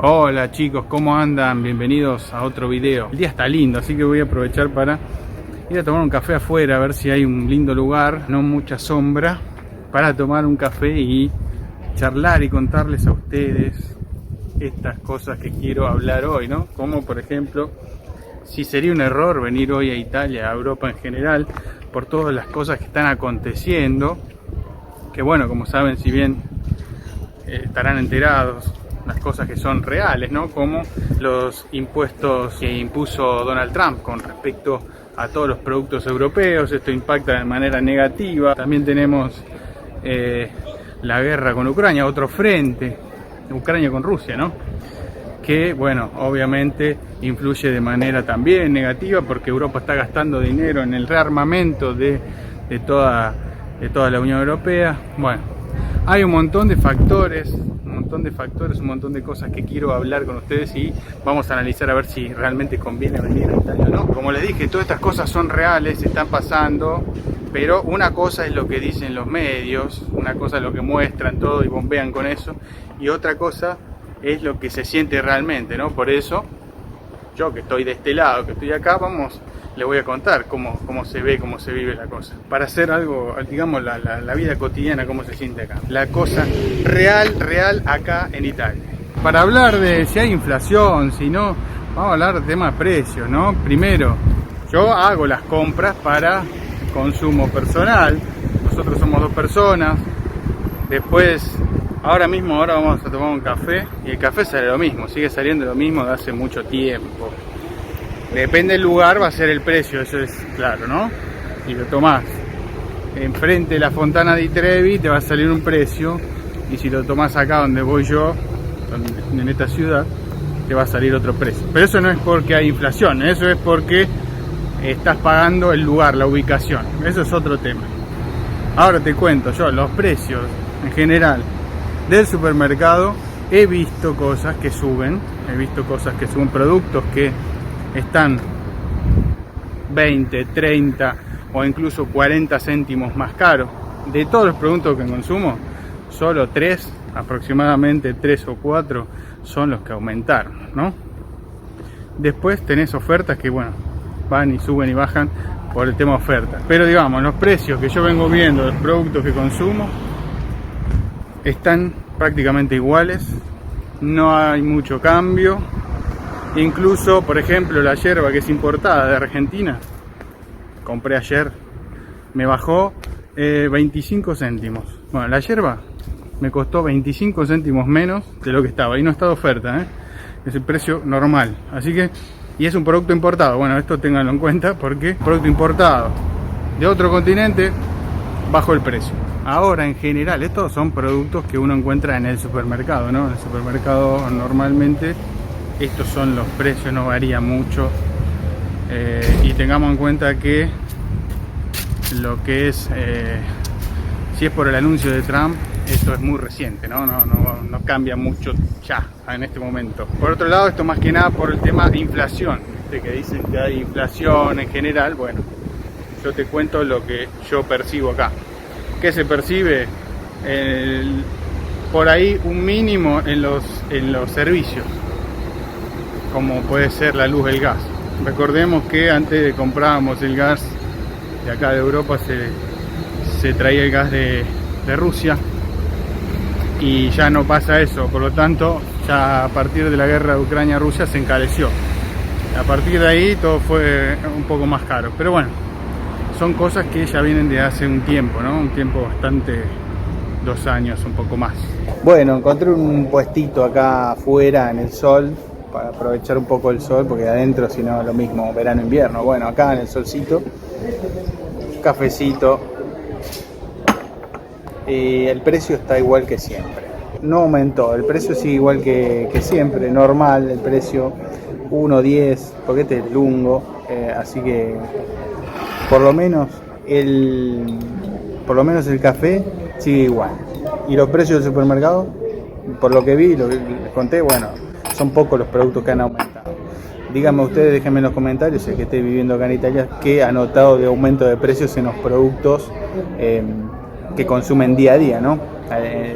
Hola chicos, ¿cómo andan? Bienvenidos a otro video. El día está lindo, así que voy a aprovechar para ir a tomar un café afuera, a ver si hay un lindo lugar, no mucha sombra, para tomar un café y charlar y contarles a ustedes estas cosas que quiero hablar hoy, ¿no? Como por ejemplo, si sería un error venir hoy a Italia, a Europa en general, por todas las cosas que están aconteciendo, que bueno, como saben, si bien estarán enterados, las cosas que son reales, ¿no? Como los impuestos que impuso Donald Trump con respecto a todos los productos europeos. Esto impacta de manera negativa. También tenemos la guerra con Ucrania, otro frente, Ucrania con Rusia, ¿no? Que, bueno, obviamente influye de manera también negativa porque Europa está gastando dinero en el rearmamento de toda la Unión Europea. Bueno, hay un montón de factores, un montón de cosas que quiero hablar con ustedes y vamos a analizar a ver si realmente conviene venir a Italia o no. Como les dije, todas estas cosas son reales, están pasando, pero una cosa es lo que dicen los medios, una cosa es lo que muestran todo y bombean con eso, y otra cosa es lo que se siente realmente, ¿no? Por eso, yo que estoy de este lado, que estoy acá, les voy a contar cómo se ve, cómo se vive la cosa. Para hacer algo, digamos, la vida cotidiana, cómo se siente acá. La cosa real acá en Italia. Para hablar de si hay inflación, si no, vamos a hablar de temas de precios, ¿no? Primero, yo hago las compras para consumo personal. Nosotros somos 2 personas. Después, ahora vamos a tomar un café. Y el café sale lo mismo, sigue saliendo lo mismo de hace mucho tiempo. Depende del lugar, va a ser el precio, eso es claro, ¿no? Si lo tomás enfrente de la Fontana di Trevi, te va a salir un precio, y si lo tomás acá donde voy yo, en esta ciudad, te va a salir otro precio. Pero eso no es porque hay inflación, eso es porque estás pagando el lugar, la ubicación. Eso es otro tema. Ahora te cuento yo, los precios en general del supermercado. He visto cosas que suben, productos que están 20, 30 o incluso 40 céntimos más caros. De todos los productos que consumo, solo aproximadamente 3 o 4 son los que aumentaron, ¿no? Después tenés ofertas que, bueno, van y suben y bajan por el tema oferta. Pero digamos, los precios que yo vengo viendo de los productos que consumo están prácticamente iguales, no hay mucho cambio. Incluso, por ejemplo, la yerba que es importada de Argentina, compré ayer, me bajó 25 céntimos. Bueno, la yerba me costó 25 céntimos menos de lo que estaba, y no está de oferta, es el precio normal. Así que, y es un producto importado, bueno, esto ténganlo en cuenta porque producto importado de otro continente, bajó el precio. Ahora, en general, estos son productos que uno encuentra en el supermercado, ¿no? En el supermercado normalmente estos son los precios, no varía mucho, y tengamos en cuenta que lo que es, si es por el anuncio de Trump, esto es muy reciente, no cambia mucho ya en este momento. Por otro lado, esto más que nada por el tema de inflación, que dicen que hay inflación en general. Bueno, yo te cuento lo que yo percibo acá. ¿Qué se percibe? Por ahí un mínimo en los servicios, como puede ser la luz, el gas. Recordemos que antes comprábamos el gas de acá de Europa, se traía el gas de Rusia, y ya no pasa eso. Por lo tanto, ya a partir de la guerra de Ucrania-Rusia se encareció. A partir de ahí todo fue un poco más caro. Pero bueno, son cosas que ya vienen de hace un tiempo, ¿no? Un tiempo bastante, 2 años, un poco más. Bueno, encontré un puestito acá afuera en el sol, para aprovechar un poco el sol, porque adentro, si no, lo mismo, verano-invierno. Bueno, acá en el solcito, cafecito, y el precio está igual que siempre. No aumentó, el precio sigue igual que siempre, normal, el precio 1.10, porque este es lungo, así que por lo menos el café sigue igual. Y los precios del supermercado, por lo que vi, lo que les conté, bueno, son pocos los productos que han aumentado. Díganme ustedes, déjenme en los comentarios, el que esté viviendo acá en Italia, qué ha notado de aumento de precios en los productos que consumen día a día, ¿no?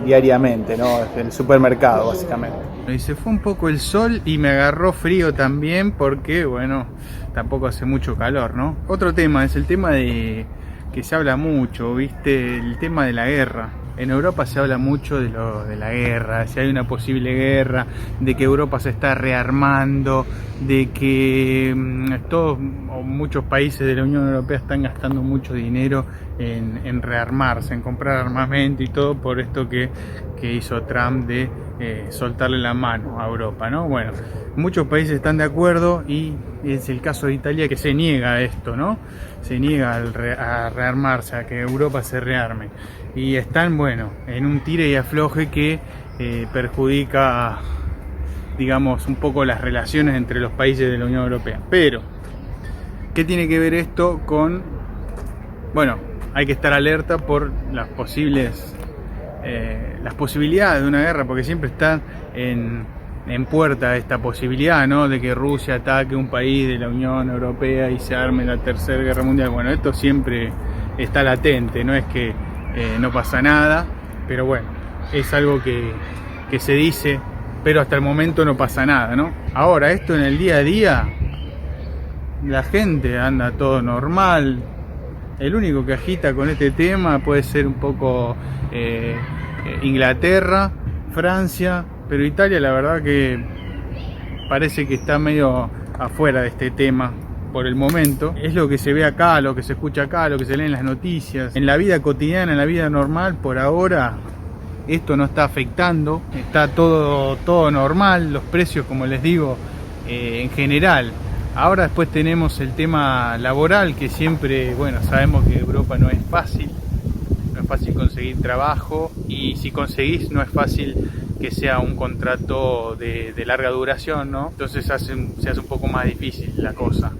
diariamente, ¿no? El supermercado, básicamente. Y se fue un poco el sol y me agarró frío también porque, bueno, tampoco hace mucho calor, ¿no? Otro tema es el tema de que se habla mucho, ¿viste? El tema de la guerra. En Europa se habla mucho de la guerra, si hay una posible guerra, de que Europa se está rearmando, de que muchos países de la Unión Europea están gastando mucho dinero en rearmarse, en comprar armamento y todo por esto que hizo Trump de soltarle la mano a Europa, ¿no? Bueno, muchos países están de acuerdo y es el caso de Italia que se niega a esto, ¿no? Se niega a rearmarse, a que Europa se rearme. Y están, bueno, en un tire y afloje que perjudica, digamos, un poco las relaciones entre los países de la Unión Europea. Pero, ¿qué tiene que ver esto con...? Bueno, hay que estar alerta por las posibilidades de una guerra, porque siempre está en puerta esta posibilidad, ¿no? De que Rusia ataque un país de la Unión Europea y se arme la Tercera Guerra Mundial. Bueno, esto siempre está latente, no es que no pasa nada, pero bueno, es algo que se dice, pero hasta el momento no pasa nada, ¿no? Ahora, esto en el día a día, la gente anda todo normal. El único que agita con este tema puede ser un poco Inglaterra, Francia, pero Italia la verdad que parece que está medio afuera de este tema por el momento. Es lo que se ve acá, lo que se escucha acá, lo que se lee en las noticias. En la vida cotidiana, en la vida normal, por ahora esto no está afectando, está todo normal, los precios, como les digo, en general. Ahora después tenemos el tema laboral, que siempre, bueno, sabemos que Europa no es fácil conseguir trabajo, y si conseguís no es fácil que sea un contrato de larga duración, ¿no? Entonces se hace un poco más difícil la cosa,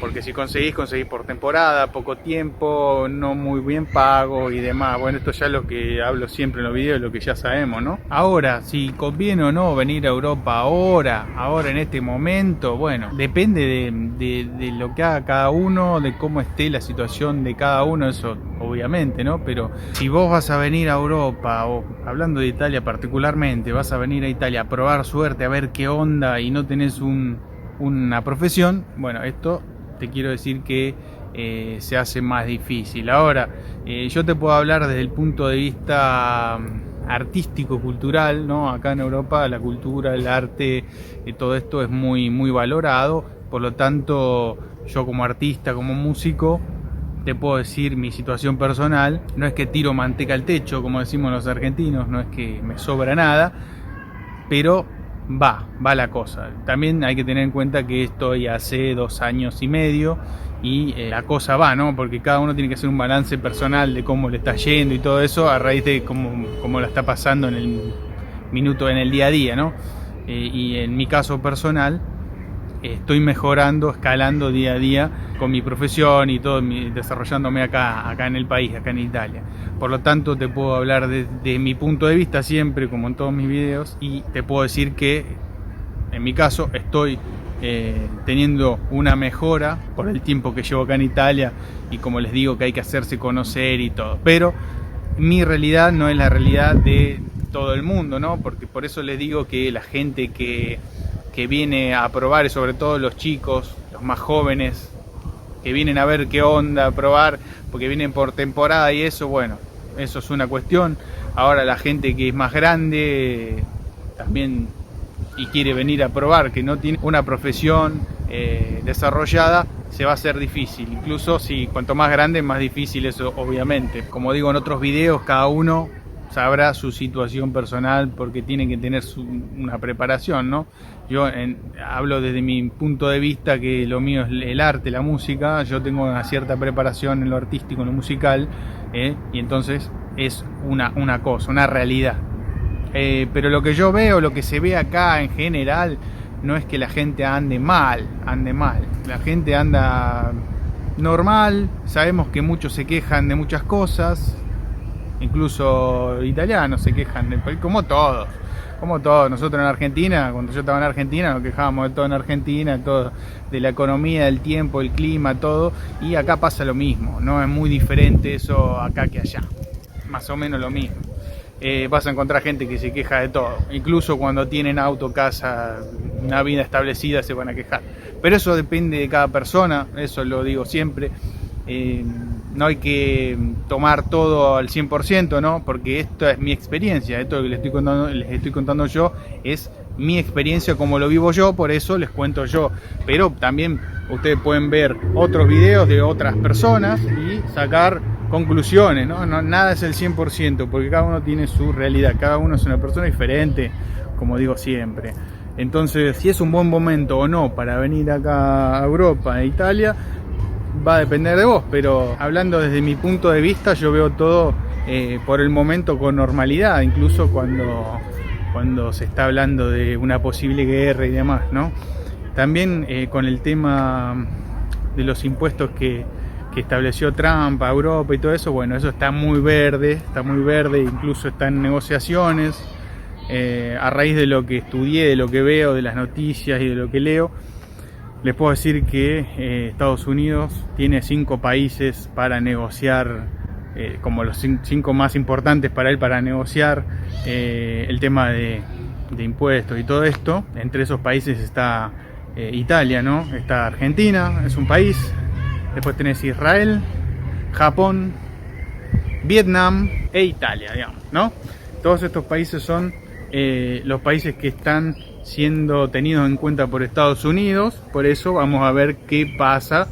porque si conseguís por temporada, poco tiempo, no muy bien pago y demás. Bueno, esto ya es lo que hablo siempre en los videos, lo que ya sabemos, ¿no? Ahora, si conviene o no venir a Europa ahora en este momento, bueno, depende de lo que haga cada uno, de cómo esté la situación de cada uno, eso obviamente, ¿no? Pero si vos vas a venir a Europa, o hablando de Italia particularmente, vas a venir a Italia a probar suerte, a ver qué onda, y no tenés una profesión, bueno, esto te quiero decir que se hace más difícil. Ahora, yo te puedo hablar desde el punto de vista artístico, cultural, ¿no? Acá en Europa la cultura, el arte, todo esto es muy, muy valorado. Por lo tanto, yo como artista, como músico, te puedo decir mi situación personal. No es que tiro manteca al techo, como decimos los argentinos, no es que me sobra nada, pero va la cosa. También hay que tener en cuenta que estoy hace 2 años y medio y la cosa va, ¿no? Porque cada uno tiene que hacer un balance personal de cómo le está yendo y todo eso a raíz de cómo la está pasando en el día a día, ¿no? Y en mi caso personal, estoy mejorando, escalando día a día con mi profesión y todo, desarrollándome acá en el país, acá en Italia. Por lo tanto, te puedo hablar de mi punto de vista siempre, como en todos mis videos, y te puedo decir que en mi caso estoy teniendo una mejora por el tiempo que llevo acá en Italia, y como les digo, que hay que hacerse conocer y todo. Pero mi realidad no es la realidad de todo el mundo, ¿no? Porque por eso les digo que la gente que viene a probar, y sobre todo los chicos, los más jóvenes, que vienen a ver qué onda, a probar, porque vienen por temporada y eso, bueno, eso es una cuestión. Ahora la gente que es más grande también y quiere venir a probar, que no tiene una profesión desarrollada, se va a hacer difícil. Incluso si cuanto más grande, más difícil eso, obviamente. Como digo en otros videos, cada uno sabrá su situación personal porque tiene que tener una preparación, ¿no? Yo hablo desde mi punto de vista, que lo mío es el arte, la música. Yo tengo una cierta preparación en lo artístico, en lo musical, y entonces es una cosa, una realidad. Pero lo que yo veo, lo que se ve acá en general, no es que la gente ande mal. La gente anda normal. Sabemos que muchos se quejan de muchas cosas. Incluso italianos se quejan, como todos. Nosotros en Argentina, cuando yo estaba en Argentina, nos quejábamos de todo en Argentina, todo, de la economía, del tiempo, el clima, todo. Y acá pasa lo mismo, no es muy diferente eso acá que allá. Más o menos lo mismo. vas a encontrar gente que se queja de todo. Incluso cuando tienen auto, casa, una vida establecida, se van a quejar. Pero eso depende de cada persona, eso lo digo siempre. No hay que tomar todo al 100%, ¿no? Porque esto es mi experiencia, esto que les estoy contando yo es mi experiencia como lo vivo yo, por eso les cuento yo. Pero también ustedes pueden ver otros videos de otras personas y sacar conclusiones, ¿no? Nada es el 100%, porque cada uno tiene su realidad, cada uno es una persona diferente, como digo siempre. Entonces, si es un buen momento o no para venir acá a Europa e Italia, va a depender de vos, pero hablando desde mi punto de vista, yo veo todo por el momento con normalidad, incluso cuando se está hablando de una posible guerra y demás, ¿no? También con el tema de los impuestos que estableció Trump a Europa y todo eso, bueno, eso está muy verde, incluso está en negociaciones. A raíz de lo que estudié, de lo que veo, de las noticias y de lo que leo, les puedo decir que Estados Unidos tiene 5 países para negociar, como los 5 más importantes para él para negociar el tema de impuestos y todo esto. Entre esos países está Italia, ¿no? Está Argentina, es un país. Después tenés Israel, Japón, Vietnam e Italia, digamos, ¿no? Todos estos países son los países que están siendo tenidos en cuenta por Estados Unidos. Por eso vamos a ver qué pasa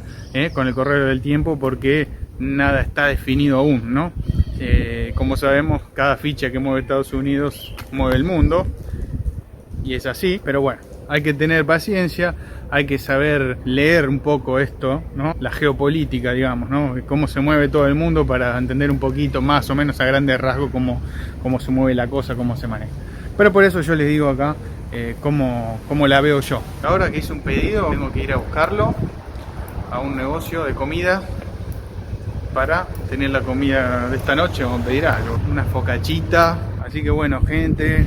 con el correr del tiempo, porque nada está definido aún, ¿no? Como sabemos, cada ficha que mueve Estados Unidos mueve el mundo, y es así, pero bueno, hay que tener paciencia, hay que saber leer un poco esto, ¿no? La geopolítica, digamos, ¿no? Cómo se mueve todo el mundo, para entender un poquito más o menos a grandes rasgos cómo se mueve la cosa, cómo se maneja. Pero por eso yo les digo acá cómo la veo yo. Ahora que hice un pedido, tengo que ir a buscarlo a un negocio de comida para tener la comida de esta noche. Vamos a pedir algo, una focacchita. Así que bueno, gente,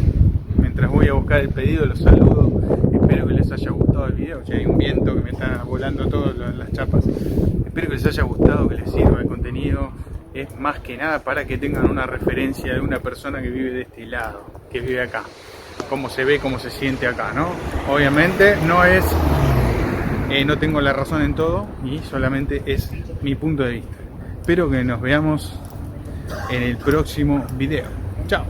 mientras voy a buscar el pedido, los saludo. Espero que les haya gustado el video. Ya hay un viento que me está volando todas las chapas. Espero que les haya gustado, que les sirva el contenido. Es más que nada para que tengan una referencia de una persona que vive de este lado, que vive acá, cómo se ve, cómo se siente acá, ¿no? Obviamente no tengo la razón en todo, y solamente es mi punto de vista. Espero que nos veamos en el próximo video. Chao.